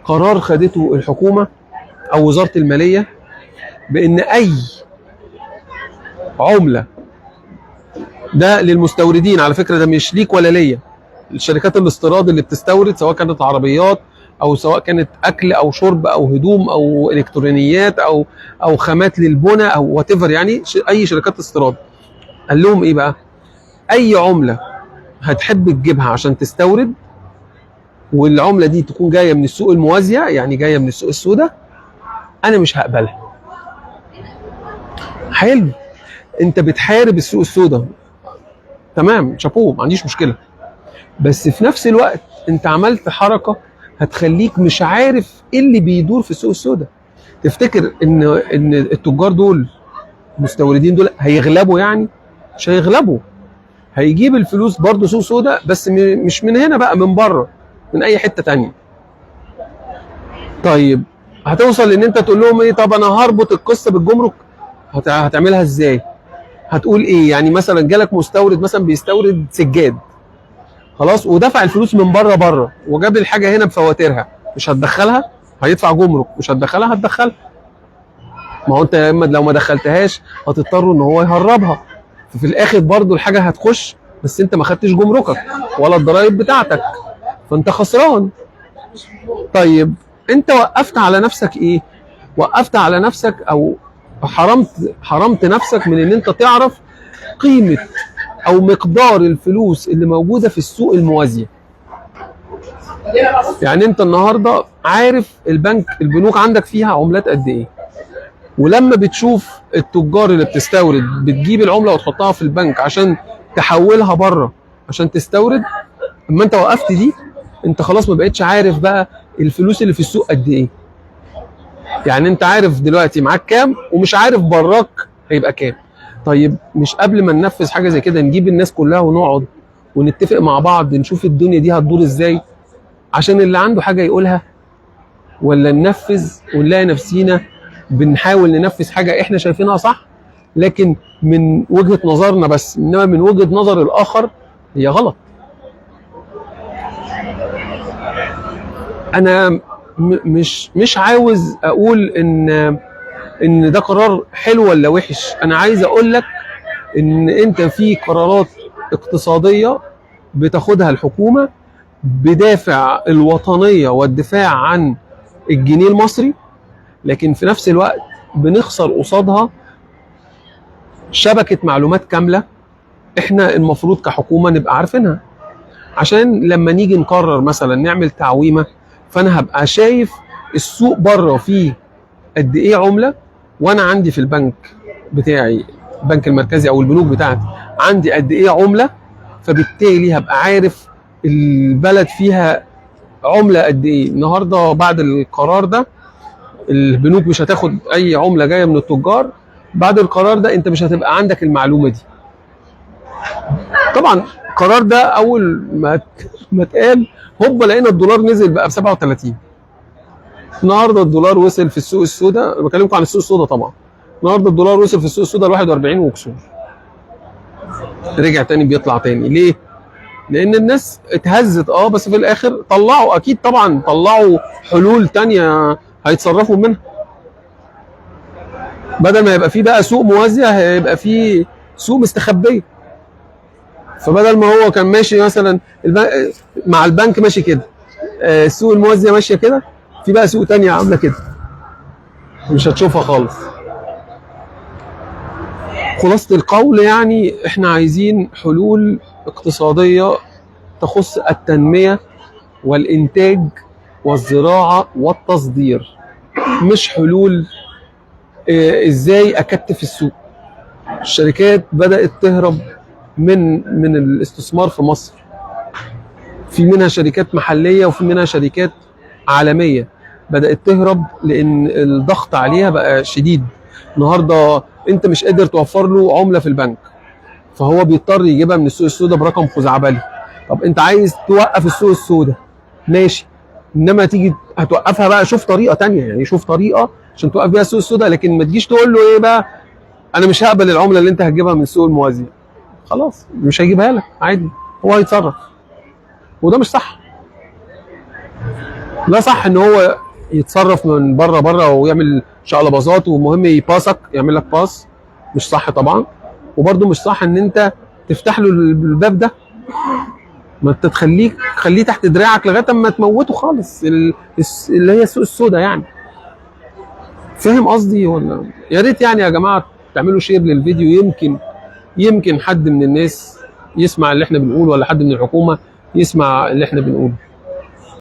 قرار خدته الحكومه او وزاره الماليه بان اي عمله، ده للمستوردين على فكره، ده مش ليك ولا ليا، الشركات الاستيراد اللي بتستورد سواء كانت عربيات او سواء كانت اكل او شرب او هدوم او الكترونيات او خامات للبنى او وات ايفر، يعني اي شركات استيراد. قال لهم ايه بقى؟ اي عمله هتحب تجيبها عشان تستورد والعمله دي تكون جايه من السوق الموازيه، يعني جايه من السوق السوداء، انا مش هقبلها. حلو، انت بتحارب السوق السوداء، تمام، شابوه، ما عنديش مشكله، بس في نفس الوقت انت عملت حركه هتخليك مش عارف ايه اللي بيدور في السوق السوداء. تفتكر ان التجار دول، المستوردين دول هيغلبوا؟ يعني مش هيغلبوا، هيجيب الفلوس برضه سوق سوداء، بس مش من هنا بقى، من بره، من اي حته تانية. طيب هتوصل ان انت تقول لهم ايه؟ طب انا هربط القصه بالجمرك. هتعملها ازاي؟ هتقول ايه؟ يعني مثلا جالك مستورد مثلا بيستورد سجاد، خلاص، ودفع الفلوس من بره وجاب الحاجه هنا بفواتيرها، مش هتدخلها؟ هيدفع جمرك، مش هتدخلها؟ هتدخلها. ما هو انت اما لو ما دخلتهاش هتضطر ان هو يهربها، ففي الاخر برضو الحاجه هتخش، بس انت ما خدتش جمركك ولا الضرايب بتاعتك، فانت خسران. طيب انت وقفت على نفسك ايه؟ وقفت على نفسك او حرمت نفسك من ان انت تعرف قيمه او مقدار الفلوس اللي موجوده في السوق الموازيه. يعني انت النهارده عارف البنوك عندك فيها عملات قد ايه، ولما بتشوف التجار اللي بتستورد بتجيب العمله وتحطها في البنك عشان تحولها بره عشان تستورد، اما انت وقفت دي انت خلاص ما بقتش عارف بقى الفلوس اللي في السوق قد ايه. يعني انت عارف دلوقتي معاك كام ومش عارف براك هيبقى كام. طيب مش قبل ما ننفذ حاجه زي كده نجيب الناس كلها ونقعد ونتفق مع بعض نشوف الدنيا دي هتدور ازاي عشان اللي عنده حاجه يقولها؟ ولا ننفذ ونلاقي نفسينا بنحاول ننفذ حاجه احنا شايفينها صح لكن من وجهه نظرنا بس، انما من وجهه نظر الاخر هي غلط. انا مش عاوز اقول ان ده قرار حلو ولا وحش، انا عايز اقول لك ان انت في قرارات اقتصاديه بتاخدها الحكومه بدافع الوطنيه والدفاع عن الجنيه المصري، لكن في نفس الوقت بنخسر قصادها شبكه معلومات كامله احنا المفروض كحكومه نبقى عارفينها، عشان لما نيجي نقرر مثلا نعمل تعويمه فانا هبقى شايف السوق بره فيه قد ايه عمله، وانا عندي في البنك بتاعي، البنك المركزي او البنوك بتاعتي، عندي قد ايه عمله، فبالتالي هبقى عارف البلد فيها عمله قد ايه. النهارده بعد القرار ده البنوك مش هتاخد اي عمله جايه من التجار، بعد القرار ده انت مش هتبقى عندك المعلومه دي. طبعا القرار ده اول ما اتقال هوبا لقينا الدولار نزل بقى ب 37. النهارده الدولار وصل في السوق السوداء، بكلمكم عن السوق السوداء طبعا، النهارده الدولار وصل في السوق السوداء ل 41 وكسور، رجع تاني بيطلع تاني. ليه؟ لان الناس اتهزت بس في الاخر طلعوا، اكيد طبعا طلعوا حلول تانية هيتصرفوا منها. بدل ما يبقى فيه بقى سوق موازيه هيبقى فيه سوق مستخبيه. فبدل ما هو كان ماشي مثلا مع البنك ماشي كده، السوق الموازيه ماشيه كده، في بقى سوق تانية عامله كده مش هتشوفها خالص. خلاصة القول يعني احنا عايزين حلول اقتصادية تخص التنمية والإنتاج والزراعة والتصدير، مش حلول ازاي اكتف السوق. الشركات بدأت تهرب من الاستثمار في مصر، في منها شركات محلية وفي منها شركات عالمية بدأت تهرب لأن الضغط عليها بقى شديد. النهارده انت مش قادر توفر له عمله في البنك، فهو بيضطر يجيبها من السوق السوداء برقم خزعبلي. طب انت عايز توقف السوق السوداء ماشي، انما تيجي هتوقفها بقى شوف طريقه تانية، يعني شوف طريقه عشان توقف بيها السوق السوداء، لكن ما تجيش تقول له ايه بقى انا مش هقبل العمله اللي انت هتجيبها من السوق الموازي، خلاص مش هيجيبها لك عادي، هو هيتصرف، وده مش صح. لا صح ان هو يتصرف من بره ويعمل شقلباظات، ومهم يباسك، يعمل لك باس. مش صح طبعا. وبرده مش صح ان انت تفتح له الباب ده. ما انت خليه تحت دراعك لغايه اما تموته خالص، اللي هي السوق السوداء يعني. فاهم قصدي ولا؟ يا ريت يعني يا جماعه تعملوا شير للفيديو، يمكن حد من الناس يسمع اللي احنا بنقوله، ولا حد من الحكومه يسمع اللي احنا بنقوله.